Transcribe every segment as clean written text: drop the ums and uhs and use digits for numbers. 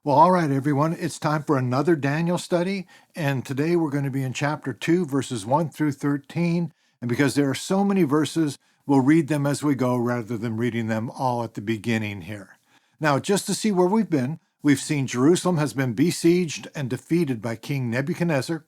Well, all right, everyone, it's time for another Daniel study. And today we're going to be in chapter 2, verses 1 through 13. And because there are so many verses, we'll read them as we go rather than reading them all at the beginning here. Now, just to see where we've seen Jerusalem has been besieged and defeated by King Nebuchadnezzar.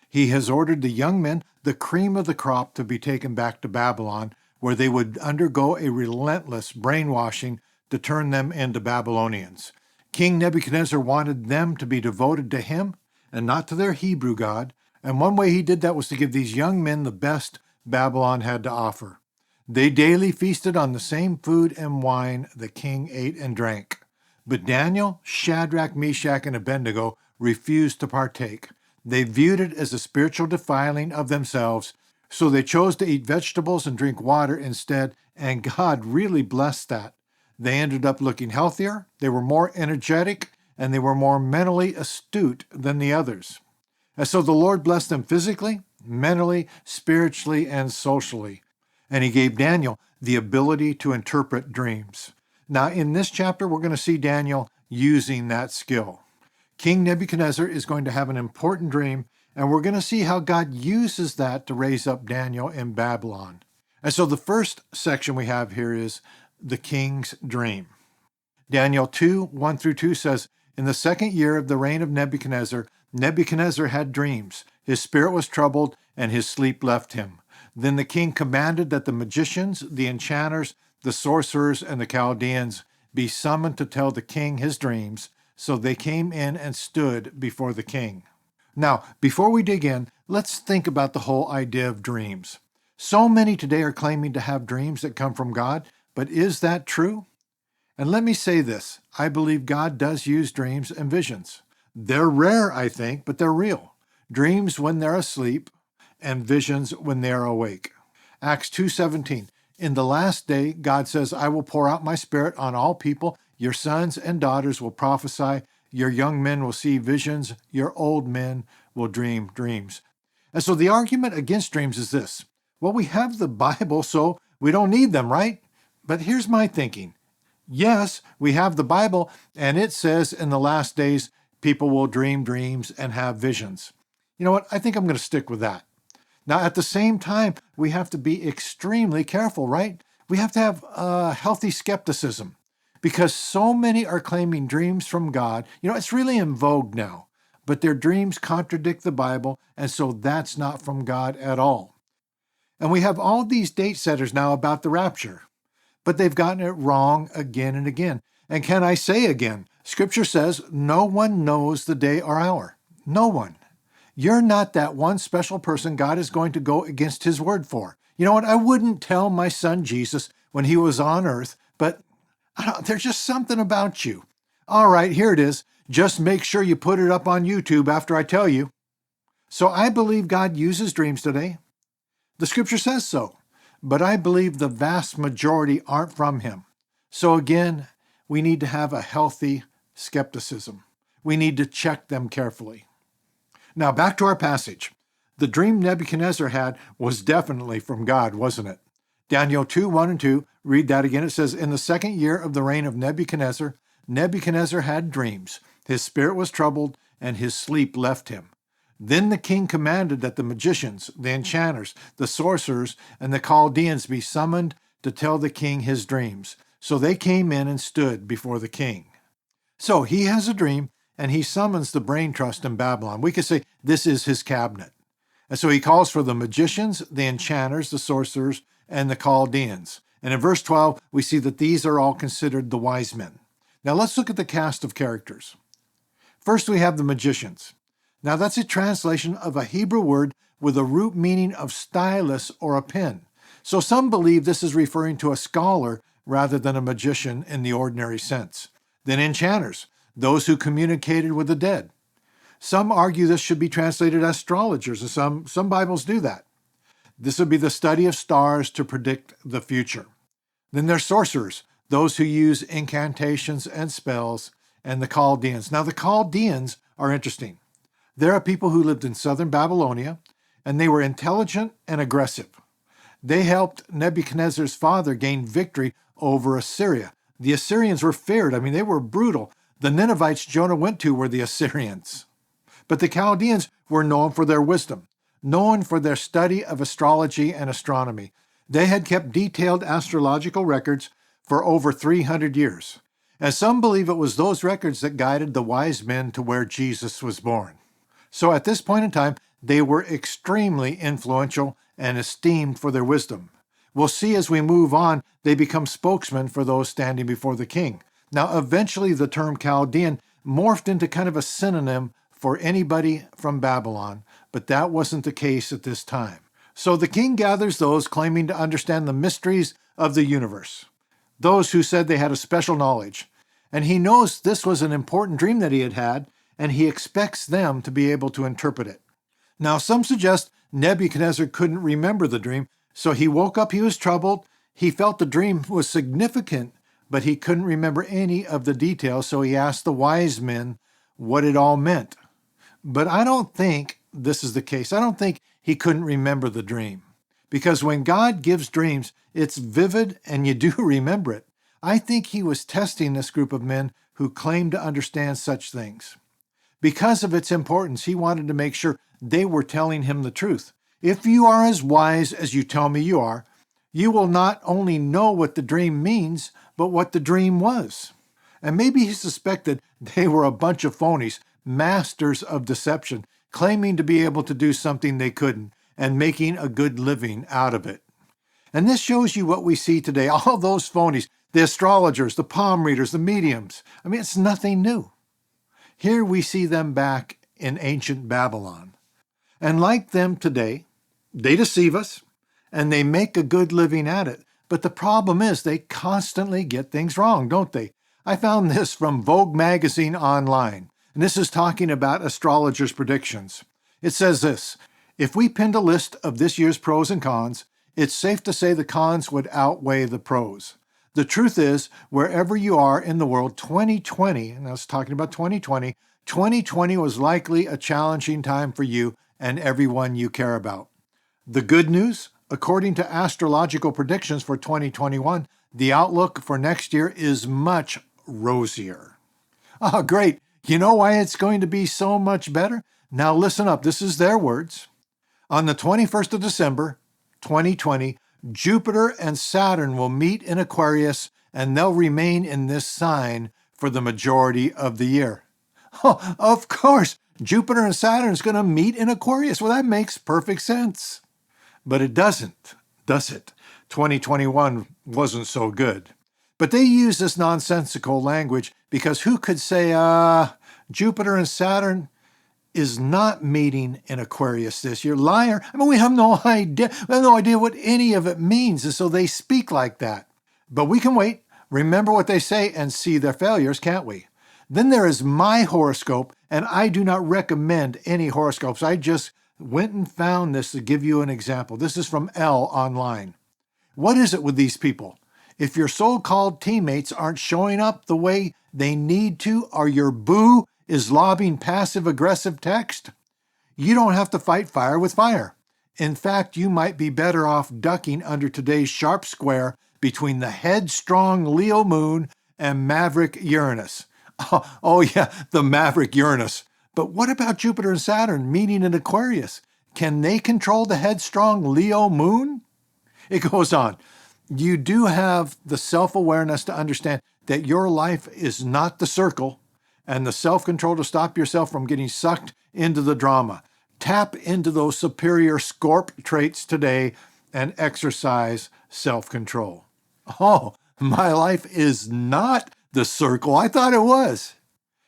He has ordered the young men, the cream of the crop, to be taken back to Babylon, where they would undergo a relentless brainwashing to turn them into Babylonians. King Nebuchadnezzar wanted them to be devoted to him and not to their Hebrew God, and one way he did that was to give these young men the best Babylon had to offer. They daily feasted on the same food and wine the king ate and drank. But Daniel, Shadrach, Meshach, and Abednego refused to partake. They viewed it as a spiritual defiling of themselves, so they chose to eat vegetables and drink water instead, and God really blessed that. They ended up looking healthier, they were more energetic, and they were more mentally astute than the others. And so the Lord blessed them physically, mentally, spiritually, and socially. And he gave Daniel the ability to interpret dreams. Now, in this chapter, we're going to see Daniel using that skill. King Nebuchadnezzar is going to have an important dream, and we're going to see how God uses that to raise up Daniel in Babylon. And so the first section we have here is the king's dream. Daniel 2, 1 through 2 says, "In the second year of the reign of Nebuchadnezzar, Nebuchadnezzar had dreams. His spirit was troubled, and his sleep left him. Then the king commanded that the magicians, the enchanters, the sorcerers, and the Chaldeans be summoned to tell the king his dreams. So they came in and stood before the king." Now, before we dig in, let's think about the whole idea of dreams. So many today are claiming to have dreams that come from God, but is that true? And let me say this, I believe God does use dreams and visions. They're rare, I think, but they're real. Dreams when they're asleep, and visions when they are awake. Acts 2:17, "In the last day, God says, I will pour out my spirit on all people. Your sons and daughters will prophesy. Your young men will see visions. Your old men will dream dreams." And so the argument against dreams is this. Well, we have the Bible, so we don't need them, right? But here's my thinking. Yes, we have the Bible, and it says in the last days, people will dream dreams and have visions. You know what? I think I'm going to stick with that. Now, at the same time, we have to be extremely careful, right? We have to have a healthy skepticism because so many are claiming dreams from God. You know, it's really in vogue now, but their dreams contradict the Bible, and so that's not from God at all. And we have all these date setters now about the rapture, but they've gotten it wrong again and again. And can I say again, Scripture says no one knows the day or hour. No one. You're not that one special person God is going to go against his word for. You know what? I wouldn't tell my son Jesus when he was on earth, but there's just something about you. All right, here it is. Just make sure you put it up on YouTube after I tell you. So I believe God uses dreams today. The Scripture says so, but I believe the vast majority aren't from him. So again, we need to have a healthy skepticism. We need to check them carefully. Now, back to our passage. The dream Nebuchadnezzar had was definitely from God, wasn't it? Daniel 2, 1 and 2, read that again. It says, "In the second year of the reign of Nebuchadnezzar, Nebuchadnezzar had dreams. His spirit was troubled, and his sleep left him. Then the king commanded that the magicians, the enchanters, the sorcerers, and the Chaldeans be summoned to tell the king his dreams. So they came in and stood before the king." So he has a dream, and he summons the brain trust in Babylon. We could say this is his cabinet. And so he calls for the magicians, the enchanters, the sorcerers, and the Chaldeans. And in verse 12, we see that these are all considered the wise men. Now let's look at the cast of characters. First, we have the magicians. Now that's a translation of a Hebrew word with a root meaning of stylus or a pen. So some believe this is referring to a scholar rather than a magician in the ordinary sense. Then enchanters, those who communicated with the dead. Some argue this should be translated as astrologers, and some Bibles do that. This would be the study of stars to predict the future. Then there's sorcerers, those who use incantations and spells, and the Chaldeans. Now the Chaldeans are interesting. There are people who lived in southern Babylonia, and they were intelligent and aggressive. They helped Nebuchadnezzar's father gain victory over Assyria. The Assyrians were feared. They were brutal. The Ninevites Jonah went to were the Assyrians. But the Chaldeans were known for their wisdom, known for their study of astrology and astronomy. They had kept detailed astrological records for over 300 years. And some believe it was those records that guided the wise men to where Jesus was born. So at this point in time, they were extremely influential and esteemed for their wisdom. We'll see as we move on, they become spokesmen for those standing before the king. Now, eventually the term Chaldean morphed into kind of a synonym for anybody from Babylon, but that wasn't the case at this time. So the king gathers those claiming to understand the mysteries of the universe, those who said they had a special knowledge. And he knows this was an important dream that he had, and he expects them to be able to interpret it. Now, some suggest Nebuchadnezzar couldn't remember the dream, so he woke up, he was troubled, he felt the dream was significant, but he couldn't remember any of the details, so he asked the wise men what it all meant. But I don't think this is the case. I don't think he couldn't remember the dream, because when God gives dreams, it's vivid and you do remember it. I think he was testing this group of men who claimed to understand such things. Because of its importance, he wanted to make sure they were telling him the truth. If you are as wise as you tell me you are, you will not only know what the dream means, but what the dream was. And maybe he suspected they were a bunch of phonies, masters of deception, claiming to be able to do something they couldn't, and making a good living out of it. And this shows you what we see today, all those phonies, the astrologers, the palm readers, the mediums. I mean, it's nothing new. Here we see them back in ancient Babylon. And like them today, they deceive us, and they make a good living at it. But the problem is they constantly get things wrong, don't they? I found this from Vogue magazine online, and this is talking about astrologers' predictions. It says this: if we pinned a list of this year's pros and cons, it's safe to say the cons would outweigh the pros. The truth is, wherever you are in the world, 2020, and I was talking about 2020 was likely a challenging time for you and everyone you care about. The good news, according to astrological predictions for 2021, the outlook for next year is much rosier. Oh, great. You know why it's going to be so much better? Now listen up. This is their words. On the 21st of December, 2020, Jupiter and Saturn will meet in Aquarius, and they'll remain in this sign for the majority of the year. Oh, of course, Jupiter and Saturn is going to meet in Aquarius. Well, that makes perfect sense. But it doesn't, does it? 2021 wasn't so good. But they use this nonsensical language because who could say, Jupiter and Saturn is not meeting in Aquarius this year? Liar. I mean, we have no idea. We have no idea what any of it means, and so they speak like that. But we can wait, remember what they say, and see their failures, can't we? Then there is my horoscope, and I do not recommend any horoscopes. I just went and found this to give you an example. This is from Elle Online. What is it with these people? If your so-called teammates aren't showing up the way they need to, or your boo is lobbing passive-aggressive text, you don't have to fight fire with fire. In fact, you might be better off ducking under today's sharp square between the headstrong Leo moon and Maverick Uranus. Oh yeah, the Maverick Uranus. But what about Jupiter and Saturn meeting in Aquarius? Can they control the headstrong Leo moon? It goes on. You do have the self-awareness to understand that your life is not the circle, and the self-control to stop yourself from getting sucked into the drama. Tap into those superior Scorp traits today and exercise self-control. Oh, my life is not the circle. I thought it was.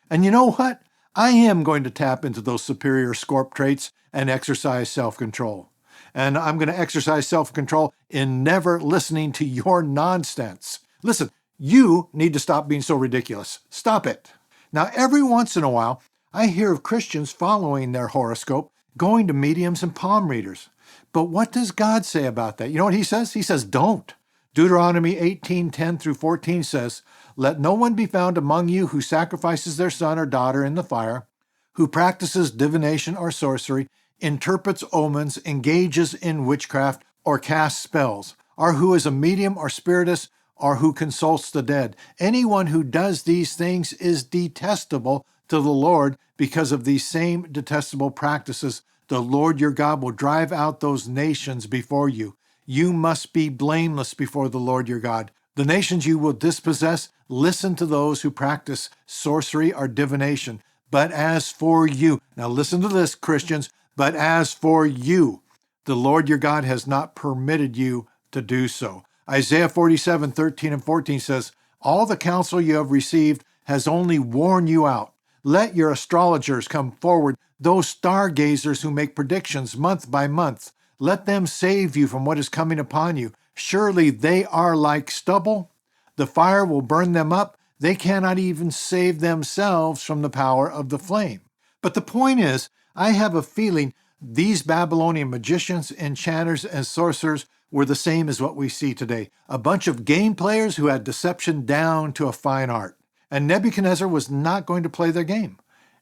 And you know what? I am going to tap into those superior Scorp traits and exercise self-control. And I'm going to exercise self-control in never listening to your nonsense. Listen, you need to stop being so ridiculous. Stop it. Now, every once in a while, I hear of Christians following their horoscope, going to mediums and palm readers. But what does God say about that? You know what he says? He says, don't. Deuteronomy 18:10 through 14 says, let no one be found among you who sacrifices their son or daughter in the fire, who practices divination or sorcery, interprets omens, engages in witchcraft, or casts spells, or who is a medium or spiritist, or who consults the dead. Anyone who does these things is detestable to the Lord. Because of these same detestable practices, the Lord your God will drive out those nations before you. You must be blameless before the Lord your God. The nations you will dispossess, listen to those who practice sorcery or divination. But as for you, now listen to this, Christians, but as for you, the Lord your God has not permitted you to do so. Isaiah 47:13 and 14 says, all the counsel you have received has only worn you out. Let your astrologers come forward, those stargazers who make predictions month by month. Let them save you from what is coming upon you. Surely they are like stubble. The fire will burn them up. They cannot even save themselves from the power of the flame. But the point is, I have a feeling these Babylonian magicians, enchanters, and sorcerers were the same as what we see today. A bunch of game players who had deception down to a fine art. And Nebuchadnezzar was not going to play their game.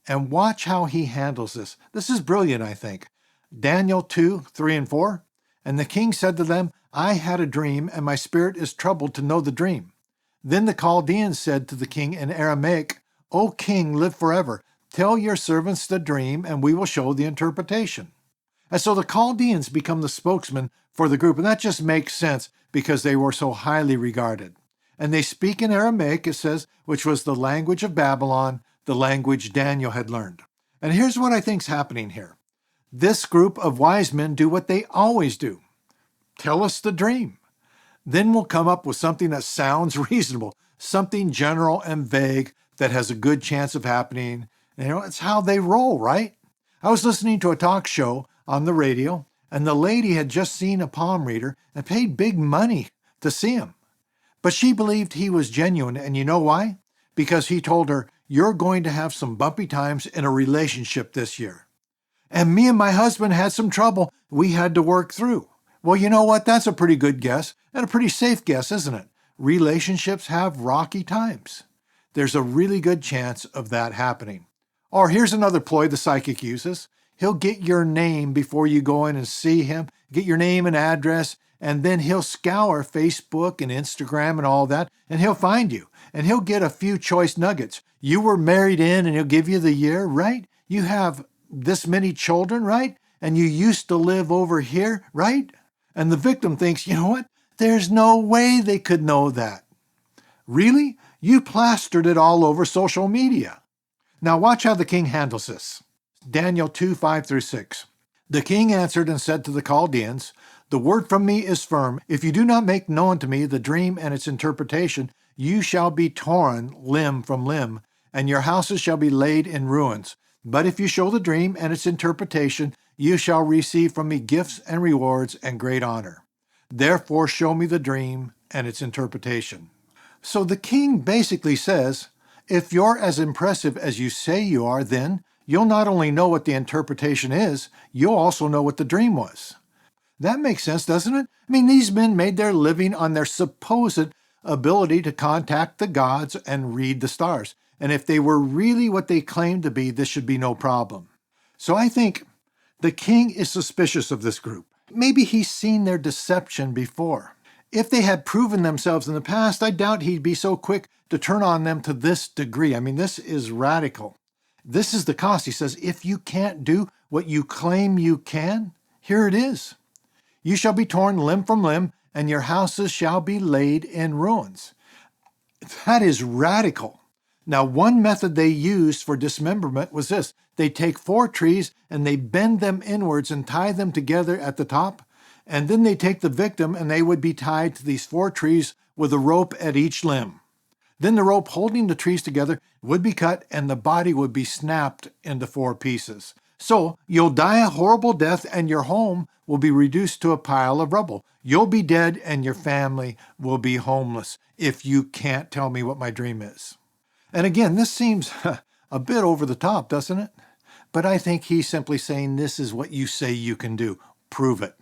And watch how he handles this. This is brilliant, I think. Daniel 2:3 and 4. And the king said to them, I had a dream, and my spirit is troubled to know the dream. Then the Chaldeans said to the king in Aramaic, O king, live forever. Tell your servants the dream, and we will show the interpretation. And so the Chaldeans become the spokesman for the group. And that just makes sense because they were so highly regarded. And they speak in Aramaic, it says, which was the language of Babylon, the language Daniel had learned. And here's what I think's happening here. This group of wise men do what they always do. Tell us the dream. Then we'll come up with something that sounds reasonable, something general and vague that has a good chance of happening. It's how they roll, right? I was listening to a talk show on the radio, and the lady had just seen a palm reader and paid big money to see him. But she believed he was genuine, and you know why? Because he told her, you're going to have some bumpy times in a relationship this year. And me and my husband had some trouble we had to work through. Well, you know what? That's a pretty good guess, and a pretty safe guess, isn't it? Relationships have rocky times. There's a really good chance of that happening. Or here's another ploy the psychic uses. He'll get your name before you go in and see him, get your name and address, and then he'll scour Facebook and Instagram and all that, and he'll find you, and he'll get a few choice nuggets. You were married in, and he'll give you the year, right? You have this many children, right? And you used to live over here, right? And the victim thinks, you know what? There's no way they could know that. Really? You plastered it all over social media. Now watch how the king handles this. Daniel 2:5-6. The king answered and said to the Chaldeans, the word from me is firm. If you do not make known to me the dream and its interpretation, you shall be torn limb from limb, and your houses shall be laid in ruins. But if you show the dream and its interpretation, you shall receive from me gifts and rewards and great honor. Therefore show me the dream and its interpretation. So the king basically says, if you're as impressive as you say you are, then you'll not only know what the interpretation is, you'll also know what the dream was. That makes sense, doesn't it? I mean, these men made their living on their supposed ability to contact the gods and read the stars. And if they were really what they claimed to be, this should be no problem. So I think the king is suspicious of this group. Maybe he's seen their deception before. If they had proven themselves in the past, I doubt he'd be so quick to turn on them to this degree. I mean, this is radical. This is the cost. He says, if you can't do what you claim you can, here it is. You shall be torn limb from limb, and your houses shall be laid in ruins. That is radical. Now, one method they used for dismemberment was this. They take 4 trees and they bend them inwards and tie them together at the top. And then they take the victim and they would be tied to these 4 trees with a rope at each limb. Then the rope holding the trees together would be cut and the body would be snapped into 4 pieces. So you'll die a horrible death and your home will be reduced to a pile of rubble. You'll be dead and your family will be homeless if you can't tell me what my dream is. And again, this seems a bit over the top, doesn't it? But I think he's simply saying this is what you say you can do. Prove it.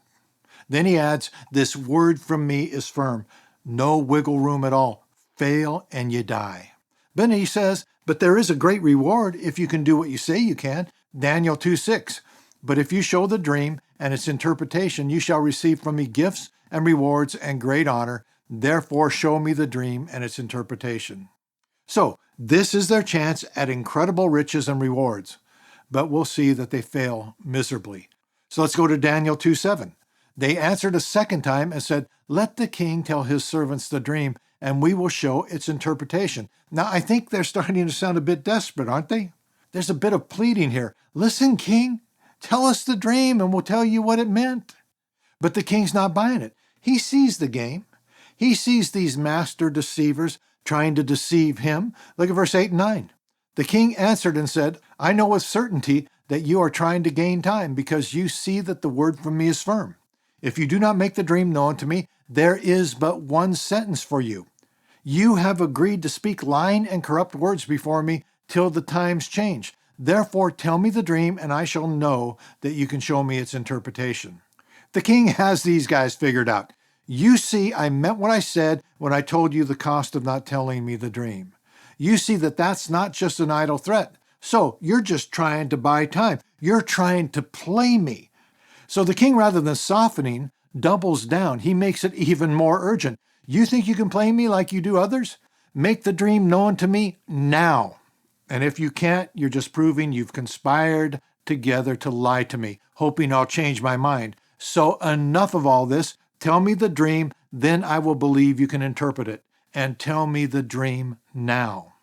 Then he adds, this word from me is firm. No wiggle room at all. Fail and you die. Then he says, but there is a great reward if you can do what you say you can. Daniel 2:6. But if you show the dream and its interpretation, you shall receive from me gifts and rewards and great honor. Therefore, show me the dream and its interpretation. So, this is their chance at incredible riches and rewards, but we'll see that they fail miserably. So let's go to Daniel 2:7. They answered a second time and said, "Let the king tell his servants the dream, and we will show its interpretation." Now, I think they're starting to sound a bit desperate, aren't they? There's a bit of pleading here. "Listen, king, tell us the dream and we'll tell you what it meant." But the king's not buying it. He sees the game. He sees these master deceivers trying to deceive him. Look at verse 8 and 9. The king answered and said, "I know with certainty that you are trying to gain time, because you see that the word from me is firm. If you do not make the dream known to me, there is but one sentence for you. You have agreed to speak lying and corrupt words before me till the times change. Therefore tell me the dream, and I shall know that you can show me its interpretation." The king has these guys figured out. You see, I meant what I said when I told you the cost of not telling me the dream. You see that that's not just an idle threat. So you're just trying to buy time. You're trying to play me. So the king, rather than softening, doubles down. He makes it even more urgent. You think you can play me like you do others? Make the dream known to me now. And if you can't, you're just proving you've conspired together to lie to me, hoping I'll change my mind. So enough of all this. Tell me the dream, then I will believe you can interpret it. And tell me the dream now.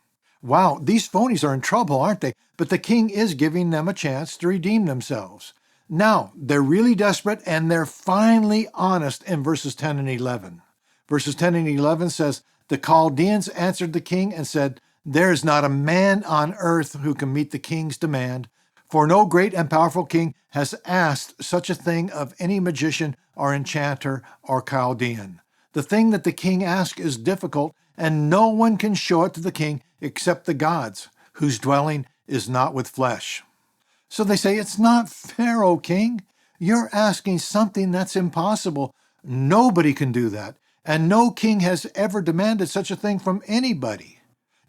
Wow, these phonies are in trouble, aren't they? But the king is giving them a chance to redeem themselves. Now, they're really desperate, and they're finally honest in verses 10 and 11. Verses 10 and 11 says, "The Chaldeans answered the king and said, 'There is not a man on earth who can meet the king's demand, for no great and powerful king has asked such a thing of any magician or enchanter or Chaldean. The thing that the king asks is difficult, and no one can show it to the king except the gods, whose dwelling is not with flesh.'" So they say, "It's not fair, O king. You're asking something that's impossible. Nobody can do that, and no king has ever demanded such a thing from anybody."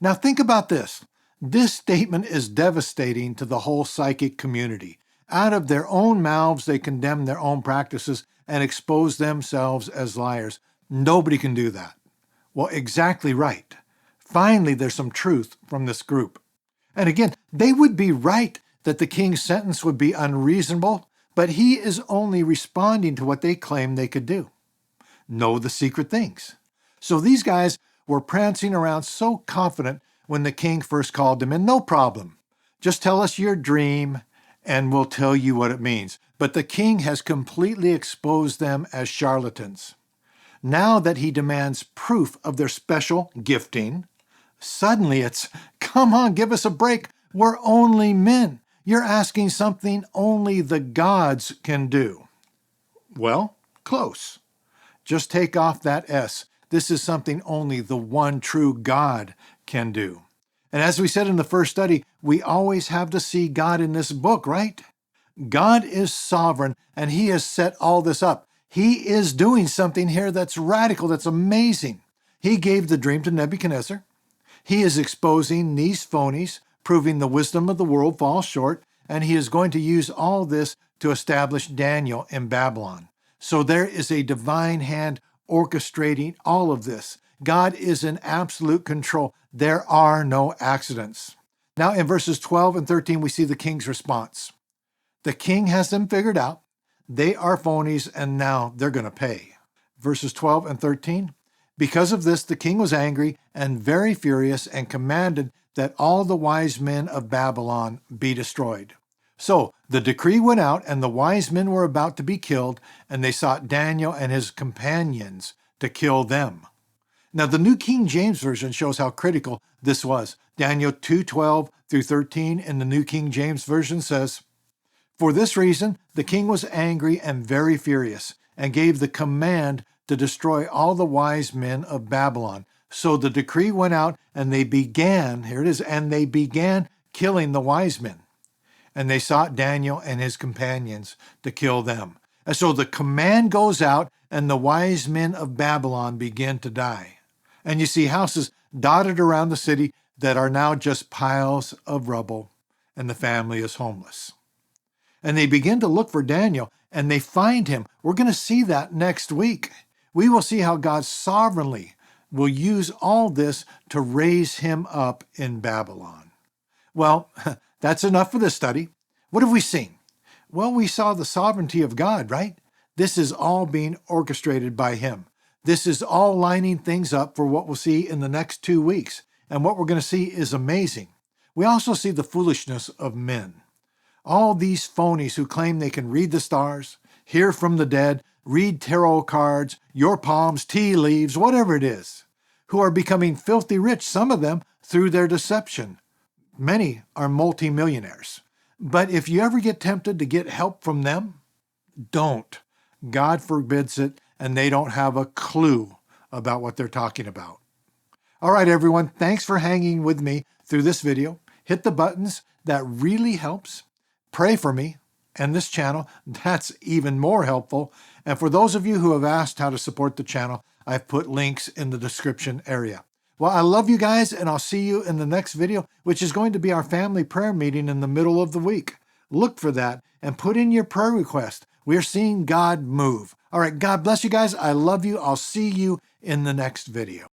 Now think about this. This statement is devastating to the whole psychic community. Out of their own mouths, they condemn their own practices and expose themselves as liars. Nobody can do that. Well, exactly right. Finally, there's some truth from this group. And again, they would be right that the king's sentence would be unreasonable, but he is only responding to what they claim they could do. Know the secret things. So these guys were prancing around so confident when the king first called them in. No problem. Just tell us your dream and we'll tell you what it means. But the king has completely exposed them as charlatans. Now that he demands proof of their special gifting, suddenly it's, "Come on, give us a break. We're only men. You're asking something only the gods can do." Well, close. Just take off that S. This is something only the one true God can do. And as we said in the first study, we always have to see God in this book, right? God is sovereign, and he has set all this up. He is doing something here that's radical, that's amazing. He gave the dream to Nebuchadnezzar. He is exposing these phonies, proving the wisdom of the world falls short, and he is going to use all this to establish Daniel in Babylon. So there is a divine hand orchestrating all of this. God is in absolute control. There are no accidents. Now in verses 12 and 13, we see the king's response. The king has them figured out. They are phonies, and now they're going to pay. Verses 12 and 13. Because of this, the king was angry and very furious and commanded that all the wise men of Babylon be destroyed. So the decree went out, and the wise men were about to be killed, and they sought Daniel and his companions to kill them. Now, the New King James Version shows how critical this was. Daniel 2:12 through 13 in the New King James Version says, "For this reason, the king was angry and very furious, and gave the command to destroy all the wise men of Babylon. So the decree went out, and they began," here it is, "and they began killing the wise men. And they sought Daniel and his companions to kill them." And so the command goes out, and the wise men of Babylon begin to die. And you see houses dotted around the city that are now just piles of rubble, and the family is homeless. And they begin to look for Daniel, and they find him. We're going to see that next week. We will see how God sovereignly will use all this to raise him up in Babylon. Well, that's enough for this study. What have we seen? Well, we saw the sovereignty of God, right? This is all being orchestrated by him. This is all lining things up for what we'll see in the next 2 weeks. And what we're going to see is amazing. We also see the foolishness of men. All these phonies who claim they can read the stars, hear from the dead, read tarot cards, your palms, tea leaves, whatever it is, who are becoming filthy rich, some of them through their deception. Many are multimillionaires. But if you ever get tempted to get help from them, don't. God forbids it, and they don't have a clue about what they're talking about. All right, everyone, thanks for hanging with me through this video. Hit the buttons. That really helps. Pray for me and this channel. That's even more helpful. And for those of you who have asked how to support the channel, I've put links in the description area. Well, I love you guys, and I'll see you in the next video, which is going to be our family prayer meeting in the middle of the week. Look for that and put in your prayer request. We're seeing God move. All right, God bless you guys. I love you. I'll see you in the next video.